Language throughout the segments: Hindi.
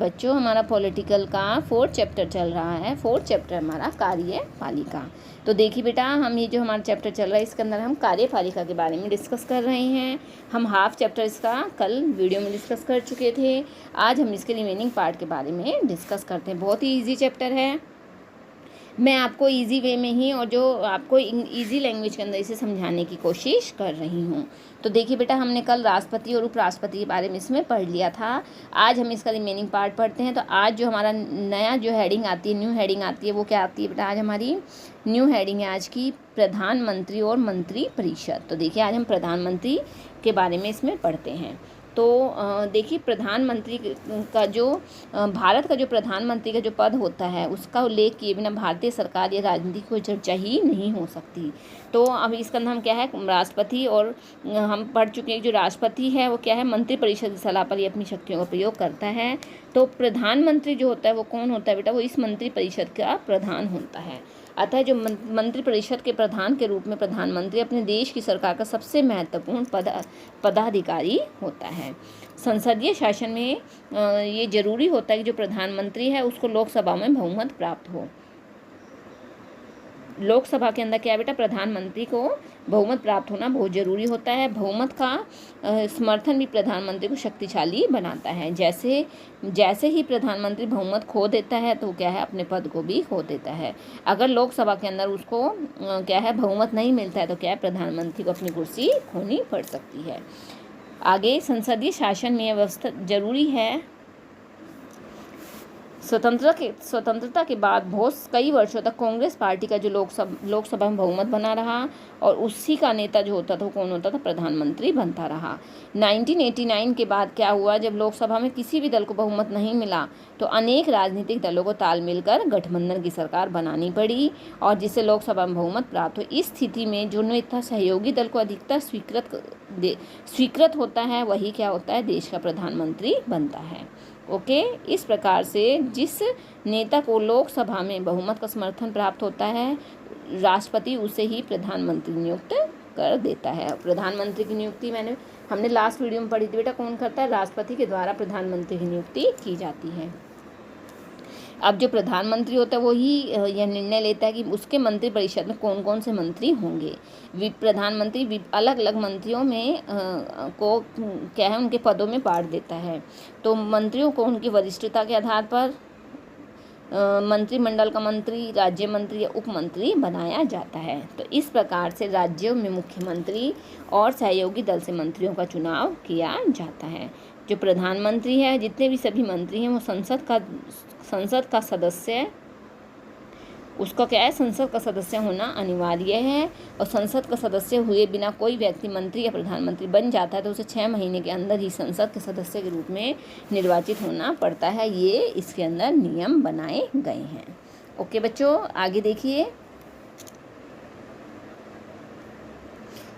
बच्चों, हमारा पॉलिटिकल का 4th चैप्टर चल रहा है। 4th चैप्टर हमारा कार्यपालिका। तो देखिए बेटा, हम ये जो हमारा चैप्टर चल रहा है इसके अंदर हम कार्यपालिका के बारे में डिस्कस कर रहे हैं। हम हाफ चैप्टर इसका कल वीडियो में डिस्कस कर चुके थे। आज हम इसके रिमेनिंग पार्ट के बारे में डिस्कस करते हैं। बहुत ही ईजी चैप्टर है। मैं आपको इजी वे में ही और जो आपको इजी लैंग्वेज के अंदर इसे समझाने की कोशिश कर रही हूँ। तो देखिए बेटा, हमने कल राष्ट्रपति और उपराष्ट्रपति के बारे में इसमें पढ़ लिया था। आज हम इसका रिमेनिंग पार्ट पढ़ते हैं। तो आज जो हमारा नया जो हेडिंग आती है, न्यू हेडिंग आती है, वो क्या आती है बेटा? आज हमारी न्यू हेडिंग है आज की प्रधानमंत्री और मंत्री परिषद। तो देखिए, आज हम प्रधानमंत्री के बारे में इसमें पढ़ते हैं। तो देखिए, प्रधानमंत्री का जो भारत का जो प्रधानमंत्री का जो पद होता है उसका उल्लेख किए बिना भारतीय सरकार या राजनीति को चर्चा ही नहीं हो सकती। तो अब इसका अंदर हम क्या है, राष्ट्रपति, और हम पढ़ चुके हैं जो राष्ट्रपति है वो क्या है, मंत्रिपरिषद की सलाह पर ही अपनी शक्तियों का प्रयोग करता है। तो प्रधानमंत्री जो होता है वो कौन होता है बेटा? वो इस मंत्रिपरिषद का प्रधान होता है। अतः जो मंत्रिपरिषद के प्रधान के रूप में प्रधानमंत्री अपने देश की सरकार का सबसे महत्वपूर्ण पदाधिकारी होता है। संसदीय शासन में ये जरूरी होता है कि जो प्रधानमंत्री है उसको लोकसभा में बहुमत प्राप्त हो। लोकसभा के अंदर क्या है बेटा? प्रधानमंत्री को बहुमत प्राप्त होना बहुत ज़रूरी होता है। बहुमत का समर्थन भी प्रधानमंत्री को शक्तिशाली बनाता है। जैसे ही प्रधानमंत्री बहुमत खो देता है तो क्या है, अपने पद को भी खो देता है। अगर लोकसभा के अंदर उसको क्या है, बहुमत नहीं मिलता है तो क्या है, प्रधानमंत्री को अपनी कुर्सी खोनी पड़ सकती है। आगे, संसदीय शासन में व्यवस्था जरूरी है। स्वतंत्रता के बाद कई वर्षों तक कांग्रेस पार्टी का जो लोकसभा में बहुमत बना रहा और उसी का नेता जो होता था वो कौन होता था? प्रधानमंत्री बनता रहा। 1989 के बाद क्या हुआ, जब लोकसभा में किसी भी दल को बहुमत नहीं मिला तो अनेक राजनीतिक दलों को तालमेल कर गठबंधन की सरकार बनानी पड़ी और जिससे लोकसभा में बहुमत प्राप्त हो। इस स्थिति में जो नेता सहयोगी दल को अधिकतर स्वीकृत होता है वही क्या होता है? देश का प्रधानमंत्री बनता है। ओके, इस प्रकार से जिस नेता को लोकसभा में बहुमत का समर्थन प्राप्त होता है, राष्ट्रपति उसे ही प्रधानमंत्री नियुक्त कर देता है। प्रधानमंत्री की नियुक्ति हमने लास्ट वीडियो में पढ़ी थी बेटा, कौन करता है? राष्ट्रपति के द्वारा प्रधानमंत्री की नियुक्ति की जाती है। अब जो प्रधानमंत्री होता है वो ही यह निर्णय लेता है कि उसके मंत्रिपरिषद में कौन कौन से मंत्री होंगे। प्रधानमंत्री अलग अलग मंत्रियों में को क्या है, उनके पदों में बांट देता है। तो मंत्रियों को उनकी वरिष्ठता के आधार पर मंत्रिमंडल का मंत्री, राज्य मंत्री या उप मंत्री बनाया जाता है। तो इस प्रकार से राज्यों में मुख्यमंत्री और सहयोगी दल से मंत्रियों का चुनाव किया जाता है। जो प्रधानमंत्री है, जितने भी सभी मंत्री हैं वो संसद का सदस्य, उसका क्या है, संसद का सदस्य होना अनिवार्य है। और संसद का सदस्य हुए बिना कोई व्यक्ति मंत्री या प्रधानमंत्री बन जाता है तो उसे 6 महीने के अंदर ही संसद के सदस्य के रूप में निर्वाचित होना पड़ता है। ये इसके अंदर नियम बनाए गए हैं। ओके बच्चों, आगे देखिए।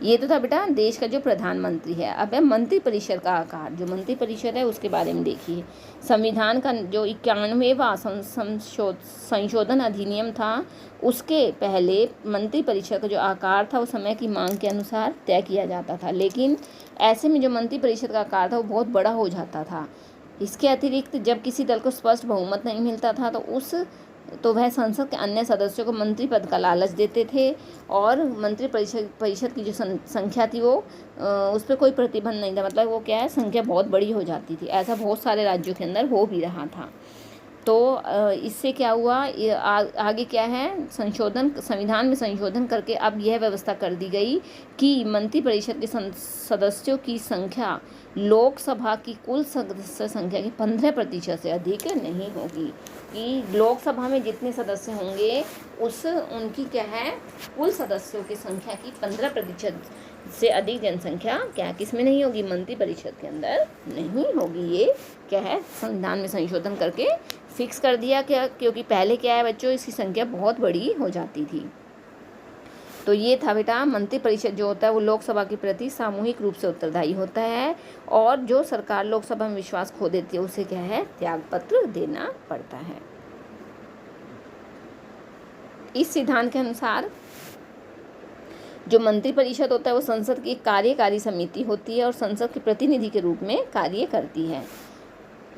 ये तो था बेटा देश का जो प्रधानमंत्री है। अब है मंत्रिपरिषद का आकार। जो मंत्रिपरिषद है उसके बारे में देखिए। संविधान का जो 91वां संशोधन अधिनियम था उसके पहले मंत्रिपरिषद का जो आकार था वो समय की मांग के अनुसार तय किया जाता था, लेकिन ऐसे में जो मंत्रिपरिषद का आकार था वो बहुत बड़ा हो जाता था। इसके अतिरिक्त जब किसी दल को स्पष्ट बहुमत नहीं मिलता था तो वह संसद के अन्य सदस्यों को मंत्री पद का लालच देते थे और मंत्रिपरिषद की जो संख्या थी वो उस पर कोई प्रतिबंध नहीं था। मतलब वो क्या है, संख्या बहुत बड़ी हो जाती थी। ऐसा बहुत सारे राज्यों के अंदर हो भी रहा था। तो इससे क्या हुआ, आगे क्या है, संविधान में संशोधन करके अब यह व्यवस्था कर दी गई कि मंत्रिपरिषद के सदस्यों की संख्या लोकसभा की कुल सदस्य संख्या की 15% से अधिक नहीं होगी। कि लोकसभा में जितने सदस्य होंगे उनकी क्या है, कुल सदस्यों की संख्या की 15% से अधिक जनसंख्या क्या किसमें नहीं होगी, मंत्रिपरिषद के अंदर नहीं होगी। ये क्या है, संविधान में संशोधन करके फिक्स कर दिया क्या, क्योंकि पहले क्या है बच्चों, इसकी संख्या बहुत बड़ी हो जाती थी। तो ये था बेटा, मंत्रिपरिषद जो होता है वो लोकसभा के प्रति सामूहिक रूप से उत्तरदायी होता है और जो सरकार लोकसभा में विश्वास खो देती है उसे क्या है, त्यागपत्र देना पड़ता है। इस सिद्धांत के अनुसार जो मंत्रिपरिषद होता है वो संसद की कार्यकारी समिति होती है और संसद के प्रतिनिधि के रूप में कार्य करती है।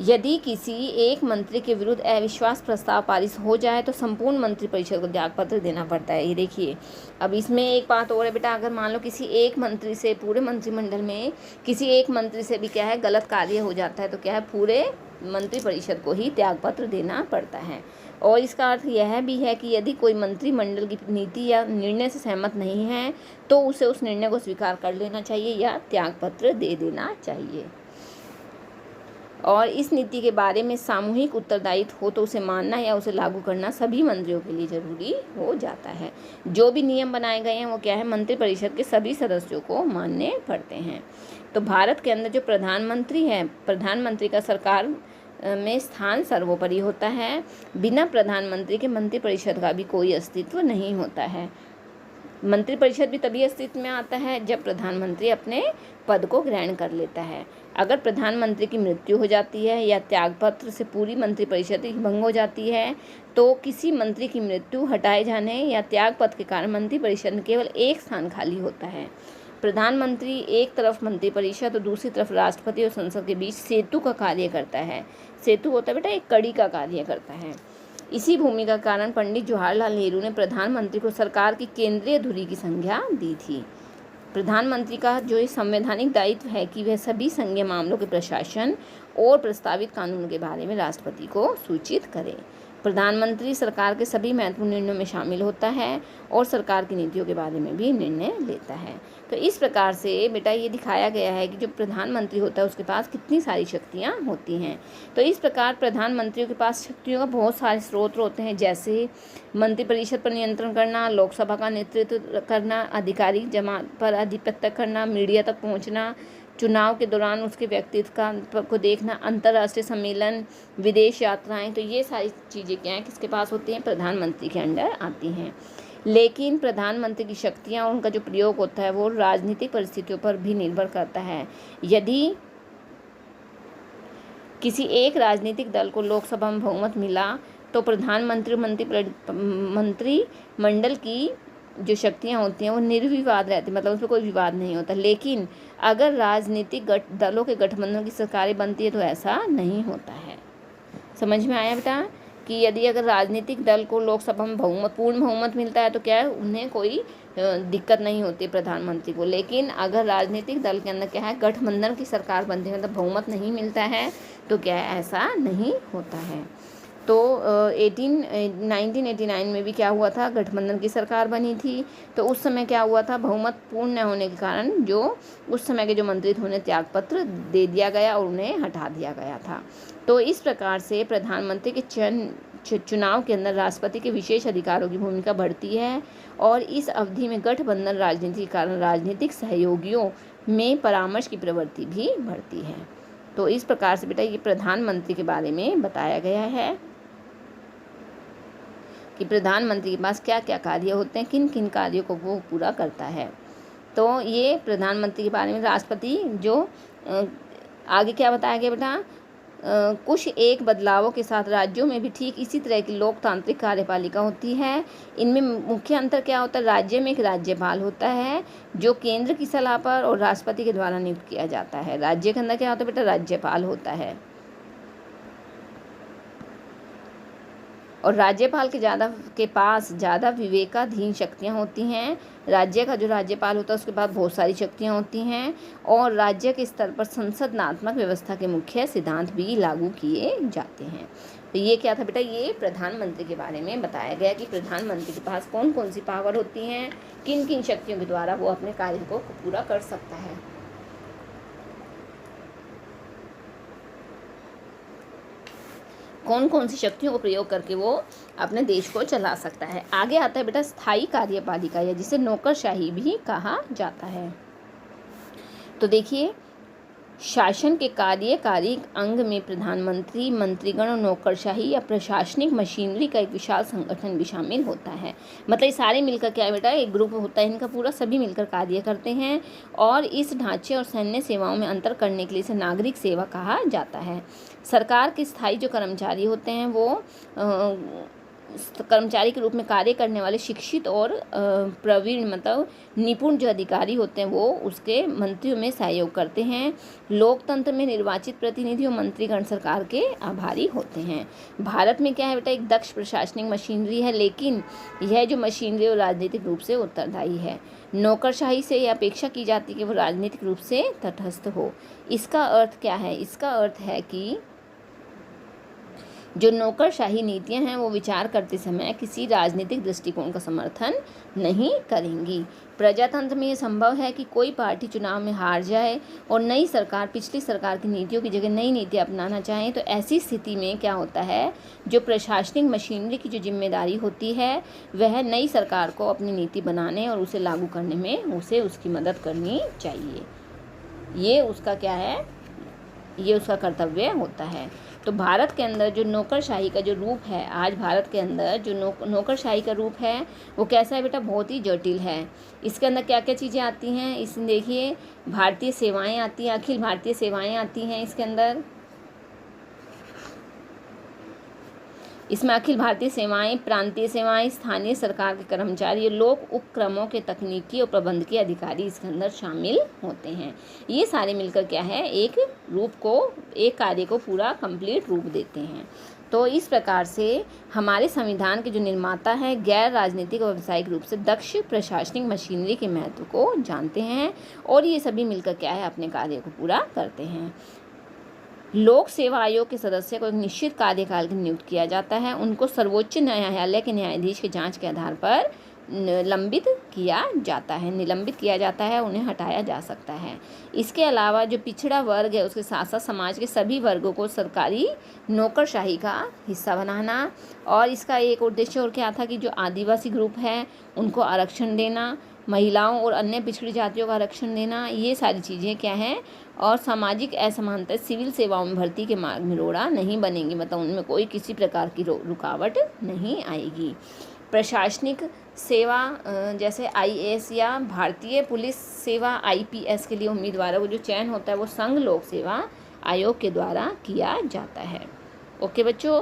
यदि किसी एक मंत्री के विरुद्ध अविश्वास प्रस्ताव पारित हो जाए तो संपूर्ण मंत्रिपरिषद को त्यागपत्र देना पड़ता है। ये देखिए, अब इसमें एक बात और है बेटा, अगर मान लो किसी एक मंत्री से, पूरे मंत्रिमंडल में किसी एक मंत्री से भी क्या है गलत कार्य हो जाता है तो क्या है पूरे मंत्रिपरिषद को ही त्यागपत्र देना पड़ता है। और इसका अर्थ यह भी है कि यदि कोई मंत्रिमंडल की नीति या निर्णय से सहमत नहीं है तो उसे उस निर्णय को स्वीकार कर लेना चाहिए या त्यागपत्र दे देना चाहिए। और इस नीति के बारे में सामूहिक उत्तरदायित्व हो तो उसे मानना या उसे लागू करना सभी मंत्रियों के लिए जरूरी हो जाता है। जो भी नियम बनाए गए हैं वो क्या है मंत्रिपरिषद के सभी सदस्यों को मानने पड़ते हैं। तो भारत के अंदर जो प्रधानमंत्री है, प्रधानमंत्री का सरकार में स्थान सर्वोपरि होता है। बिना प्रधानमंत्री के मंत्रिपरिषद का भी कोई अस्तित्व नहीं होता है। मंत्रिपरिषद भी तभी अस्तित्व में आता है जब प्रधानमंत्री अपने पद को ग्रहण कर लेता है। अगर प्रधानमंत्री की मृत्यु हो जाती है या त्यागपत्र से पूरी मंत्रिपरिषद की भंग हो जाती है तो किसी मंत्री की मृत्यु, हटाए जाने या त्यागपत्र के कारण मंत्रिपरिषद में केवल एक स्थान खाली होता है। प्रधानमंत्री एक तरफ मंत्रिपरिषद और दूसरी तरफ राष्ट्रपति और संसद के बीच सेतु का कार्य करता है। सेतु होता है बेटा एक कड़ी का कार्य करता है। इसी भूमिका के कारण पंडित जवाहरलाल नेहरू ने प्रधानमंत्री को सरकार की केंद्रीय धुरी की संज्ञा दी थी। प्रधानमंत्री का जो ये संवैधानिक दायित्व है कि वह सभी संघीय मामलों के प्रशासन और प्रस्तावित कानून के बारे में राष्ट्रपति को सूचित करे। प्रधानमंत्री सरकार के सभी महत्वपूर्ण निर्णयों में शामिल होता है और सरकार की नीतियों के बारे में भी निर्णय लेता है। तो इस प्रकार से बेटा ये दिखाया गया है कि जो प्रधानमंत्री होता है उसके पास कितनी सारी शक्तियाँ होती हैं। तो इस प्रकार प्रधानमंत्रियों के पास शक्तियों का बहुत सारे स्रोत होते हैं, जैसे मंत्रिपरिषद पर नियंत्रण करना, लोकसभा का नेतृत्व करना, आधिकारिक जमात पर आधिपत्य करना, मीडिया तक पहुँचना, चुनाव के दौरान उसके व्यक्तित्व को देखना, अंतर्राष्ट्रीय सम्मेलन, विदेश यात्राएं। तो ये सारी चीज़ें क्या हैं किसके पास होती हैं प्रधानमंत्री के अंडर आती हैं। लेकिन प्रधानमंत्री की शक्तियां और उनका जो प्रयोग होता है वो राजनीतिक परिस्थितियों पर भी निर्भर करता है। यदि किसी एक राजनीतिक दल को लोकसभा में बहुमत मिला तो प्रधानमंत्री मंत्रिमंडल की जो शक्तियाँ होती हैं वो निर्विवाद रहती, मतलब उसमें कोई विवाद नहीं होता। लेकिन अगर राजनीतिक दलों के गठबंधन की सरकारें बनती है तो ऐसा नहीं होता है। समझ में आया बेटा कि यदि अगर राजनीतिक दल को लोकसभा में पूर्ण बहुमत मिलता है तो क्या है उन्हें कोई दिक्कत नहीं होती प्रधानमंत्री को। लेकिन अगर राजनीतिक दल के अंदर क्या है गठबंधन की सरकार बनती है, मतलब बहुमत नहीं मिलता है, तो क्या है ऐसा नहीं होता है। तो 1989 में भी क्या हुआ था, गठबंधन की सरकार बनी थी। तो उस समय क्या हुआ था, बहुमत पूर्ण न होने के कारण जो उस समय के जो मंत्री थे उन्हें त्यागपत्र दे दिया गया और उन्हें हटा दिया गया था। तो इस प्रकार से प्रधानमंत्री के चुनाव के अंदर राष्ट्रपति के विशेष अधिकारों की भूमिका बढ़ती है और इस अवधि में गठबंधन राजनीति के कारण राजनीतिक सहयोगियों में परामर्श की प्रवृत्ति भी बढ़ती है। तो इस प्रकार से बेटा ये प्रधानमंत्री के बारे में बताया गया है कि प्रधानमंत्री के पास क्या क्या कार्य होते हैं, किन किन कार्यों को वो पूरा करता है। तो ये प्रधानमंत्री के बारे में राष्ट्रपति जो आगे क्या बताया गया बेटा, कुछ एक बदलावों के साथ राज्यों में भी ठीक इसी तरह की लोकतांत्रिक कार्यपालिका होती है। इनमें मुख्य अंतर क्या होता है, राज्य में एक राज्यपाल होता है जो केंद्र की सलाह पर और राष्ट्रपति के द्वारा नियुक्त किया जाता है। राज्य के अंदर क्या होता है बेटा, राज्यपाल होता है और राज्यपाल के पास ज़्यादा विवेकाधीन शक्तियाँ होती हैं। राज्य का जो राज्यपाल होता है उसके पास बहुत सारी शक्तियाँ होती हैं और राज्य के स्तर पर संसदनात्मक व्यवस्था के मुख्य सिद्धांत भी लागू किए जाते हैं। तो ये क्या था बेटा, ये प्रधानमंत्री के बारे में बताया गया कि प्रधानमंत्री के पास कौन कौन सी पावर होती हैं, किन किन शक्तियों के द्वारा वो अपने कार्य को पूरा कर सकता है। कौन कौन सी शक्तियों को प्रयोग करके वो अपने देश को चला सकता है। आगे आता है बेटा स्थायी कार्यपालिका या जिसे नौकरशाही भी कहा जाता है। तो देखिए शासन के कार्यकारी अंग में प्रधानमंत्री, मंत्रीगण और नौकरशाही या प्रशासनिक मशीनरी का एक विशाल संगठन भी शामिल होता है। मतलब ये सारे मिलकर क्या है बेटा, एक ग्रुप होता है इनका पूरा, सभी मिलकर कार्य करते हैं और इस ढांचे और सैन्य सेवाओं में अंतर करने के लिए इसे नागरिक सेवा कहा जाता है। सरकार के स्थायी जो कर्मचारी होते हैं वो कर्मचारी के रूप में कार्य करने वाले शिक्षित और प्रवीण मतलब निपुण जो अधिकारी होते हैं वो उसके मंत्रियों में सहयोग करते हैं। लोकतंत्र में निर्वाचित प्रतिनिधि और मंत्रीगण सरकार के आभारी होते हैं। भारत में क्या है बेटा, एक दक्ष प्रशासनिक मशीनरी है, लेकिन यह जो मशीनरी वो राजनीतिक रूप से उत्तरदायी है। नौकरशाही से यह अपेक्षा की जाती है कि वो राजनीतिक रूप से तटस्थ हो। इसका अर्थ क्या है? इसका अर्थ है कि जो नौकरशाही नीतियां हैं वो विचार करते समय किसी राजनीतिक दृष्टिकोण का समर्थन नहीं करेंगी। प्रजातंत्र में ये संभव है कि कोई पार्टी चुनाव में हार जाए और नई सरकार पिछली सरकार की नीतियों की जगह नई नीतियां अपनाना चाहें, तो ऐसी स्थिति में क्या होता है, जो प्रशासनिक मशीनरी की जो जिम्मेदारी होती है वह नई सरकार को अपनी नीति बनाने और उसे लागू करने में उसे उसकी मदद करनी चाहिए। ये उसका क्या है, ये उसका कर्तव्य होता है। तो भारत के अंदर जो नौकरशाही का जो रूप है, आज भारत के अंदर जो नौकरशाही का रूप है वो कैसा है बेटा, बहुत ही जटिल है। इसके अंदर क्या क्या चीज़ें आती हैं, इसमें देखिए भारतीय सेवाएं आती हैं, अखिल भारतीय सेवाएं आती हैं इसके अंदर। इसमें अखिल भारतीय सेवाएं, प्रांतीय सेवाएं, स्थानीय सरकार के कर्मचारी, लोक उपक्रमों के तकनीकी और प्रबंधकीय अधिकारी इसके अंदर शामिल होते हैं। ये सारे मिलकर क्या है, एक रूप को, एक कार्य को पूरा कंप्लीट रूप देते हैं। तो इस प्रकार से हमारे संविधान के जो निर्माता हैं गैर राजनीतिक और व्यावसायिक रूप से दक्ष प्रशासनिक मशीनरी के महत्व को जानते हैं और ये सभी मिलकर क्या है, अपने कार्य को पूरा करते हैं। लोक सेवा आयोग के सदस्य को एक निश्चित कार्यकाल के नियुक्त किया जाता है। उनको सर्वोच्च न्यायालय के न्यायाधीश की जांच के आधार पर निलंबित किया जाता है, उन्हें हटाया जा सकता है। इसके अलावा जो पिछड़ा वर्ग है उसके साथ साथ समाज के सभी वर्गों को सरकारी नौकरशाही का हिस्सा बनाना, और इसका एक उद्देश्य और क्या था कि जो आदिवासी ग्रुप है उनको आरक्षण देना, महिलाओं और अन्य पिछड़ी जातियों का आरक्षण देना, ये सारी चीज़ें क्या हैं, और सामाजिक असमानता सिविल सेवाओं में भर्ती के मार्ग में रोड़ा नहीं बनेंगी, मतलब उनमें कोई किसी प्रकार की रुकावट नहीं आएगी। प्रशासनिक सेवा जैसे आईएएस या भारतीय पुलिस सेवा आईपीएस के लिए उम्मीदवारों को जो चयन होता है वो संघ लोक सेवा आयोग के द्वारा किया जाता है। ओके बच्चों,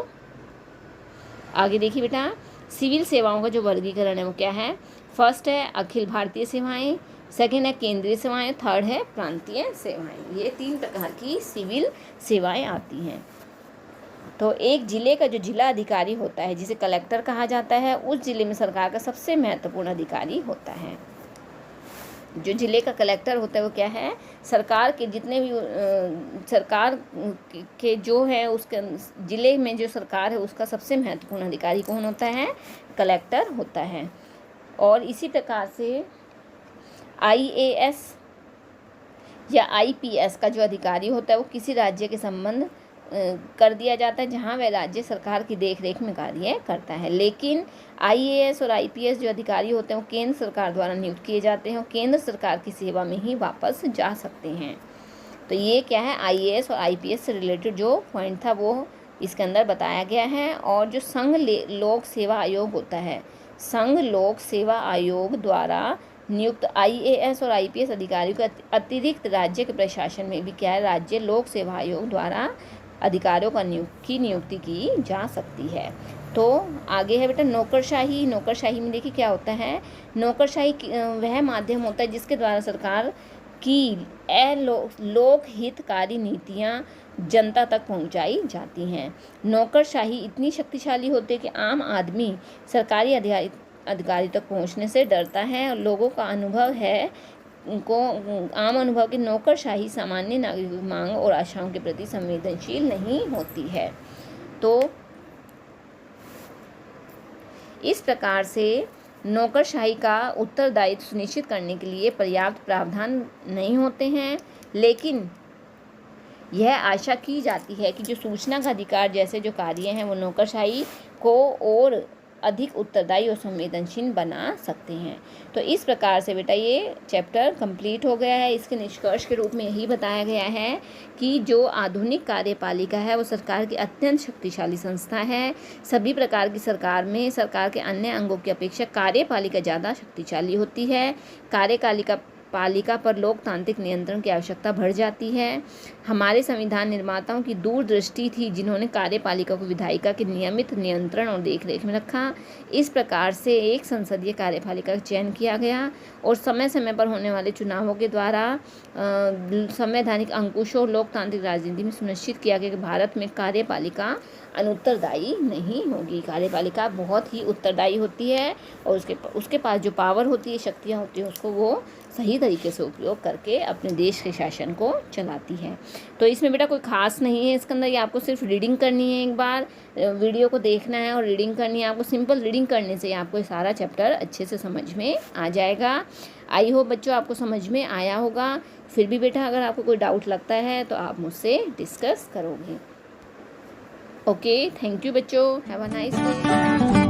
आगे देखिए बेटा, सिविल सेवाओं का जो वर्गीकरण है वो क्या है। फर्स्ट है अखिल भारतीय सेवाएं, सेकेंड है केंद्रीय सेवाएं, थर्ड है प्रांतीय सेवाएं। ये 3 प्रकार की सिविल सेवाएं आती हैं। तो एक जिले का जो जिला अधिकारी होता है जिसे कलेक्टर कहा जाता है, उस जिले में सरकार का सबसे महत्वपूर्ण अधिकारी होता है। जो जिले का कलेक्टर होता है वो क्या है, सरकार के जितने भी सरकार के जो है उसके जिले में जो सरकार है उसका सबसे महत्वपूर्ण अधिकारी कौन होता है, कलेक्टर होता है। और इसी प्रकार से आईएएस या आईपीएस का जो अधिकारी होता है वो किसी राज्य के संबंध कर दिया जाता है जहां वह राज्य सरकार की देखरेख में कार्य करता है। लेकिन आईएएस और आईपीएस जो अधिकारी होते हैं वो केंद्र सरकार द्वारा नियुक्त किए जाते हैं और केंद्र सरकार की सेवा में ही वापस जा सकते हैं। तो ये क्या है, आईएएस और आईपीएस से रिलेटेड जो पॉइंट था वो इसके अंदर बताया गया है। और जो संघ लोक सेवा आयोग होता है, संघ लोक सेवा आयोग द्वारा नियुक्त आईएएस और आईपीएस अधिकारियों के अतिरिक्त राज्य के प्रशासन में भी क्या है, राज्य लोक सेवा आयोग द्वारा अधिकारियों का नियुक्ति की जा सकती है। तो आगे है बेटा नौकरशाही। नौकरशाही में देखिए क्या होता है, नौकरशाही वह माध्यम होता है जिसके द्वारा सरकार की लोक हितकारी नीतियाँ जनता तक पहुंचाई जाती हैं। नौकरशाही इतनी शक्तिशाली होती है कि आम आदमी सरकारी अधिकारी तक पहुंचने से डरता है और लोगों का अनुभव है आम अनुभव की नौकरशाही सामान्य नागरिकों की मांग और आशाओं के प्रति संवेदनशील नहीं होती है। तो इस प्रकार से नौकरशाही का उत्तरदायित्व सुनिश्चित करने के लिए पर्याप्त प्रावधान नहीं होते हैं, लेकिन यह आशा की जाती है कि जो सूचना का अधिकार जैसे जो कार्य हैं वो नौकरशाही को और अधिक उत्तरदायी और संवेदनशील बना सकते हैं। तो इस प्रकार से बेटा ये चैप्टर कंप्लीट हो गया है। इसके निष्कर्ष के रूप में यही बताया गया है कि जो आधुनिक कार्यपालिका है वो सरकार की अत्यंत शक्तिशाली संस्था है। सभी प्रकार की सरकार में सरकार के अन्य अंगों की अपेक्षा कार्यपालिका ज़्यादा शक्तिशाली होती है। कार्यपालिका पालिका पर लोकतांत्रिक नियंत्रण की आवश्यकता बढ़ जाती है। हमारे संविधान निर्माताओं की दूरदृष्टि थी, जिन्होंने कार्यपालिका को विधायिका के नियमित नियंत्रण और देखरेख में रखा। इस प्रकार से एक संसदीय कार्यपालिका का चयन किया गया और समय समय पर होने वाले चुनावों के द्वारा संवैधानिक अंकुशों और लोकतांत्रिक राजनीति में सुनिश्चित किया गया कि भारत में कार्यपालिका अनुत्तरदायी नहीं होगी। कार्यपालिका बहुत ही उत्तरदायी होती है और उसके पास जो पावर होती है, शक्तियाँ होती हैं, उसको वो सही तरीके से उपयोग करके अपने देश के शासन को चलाती है। तो इसमें बेटा कोई खास नहीं है इसके अंदर, ये आपको सिर्फ रीडिंग करनी है, एक बार वीडियो को देखना है और रीडिंग करनी है आपको। सिंपल रीडिंग करने से आपको ये सारा चैप्टर अच्छे से समझ में आ जाएगा। आई होप बच्चों आपको समझ में आया होगा। फिर भी बेटा अगर आपको कोई डाउट लगता है तो आप मुझसे डिस्कस करोगे। ओके, थैंक यू बच्चों, हैव अ नाइस डे।